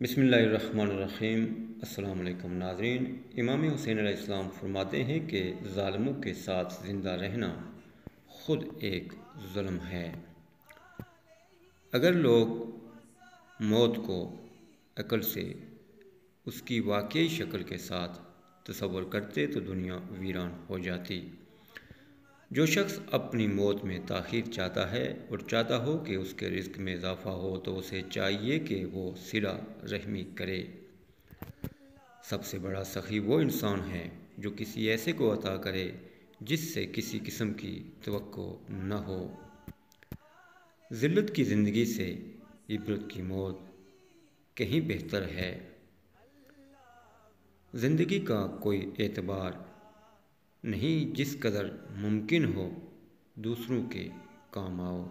بسم اللہ الرحمن الرحیم۔ السلام علیکم ناظرین۔ امام حسین علیہ السلام فرماتے ہیں کہ ظالموں کے ساتھ زندہ رہنا خود ایک ظلم ہے۔ اگر لوگ موت کو عقل سے اس کی واقعی شکل کے ساتھ تصور کرتے تو دنیا ویران ہو جاتی۔ جو شخص اپنی موت میں تاخیر چاہتا ہے اور چاہتا ہو کہ اس کے رزق میں اضافہ ہو تو اسے چاہیے کہ وہ صلہ رحمی کرے۔ سب سے بڑا سخی وہ انسان ہے جو کسی ایسے کو عطا کرے جس سے کسی قسم کی توقع نہ ہو۔ ذلت کی زندگی سے عبرت کی موت کہیں بہتر ہے۔ زندگی کا کوئی اعتبار نہیں، جس قدر ممکن ہو دوسروں کے کام آؤ۔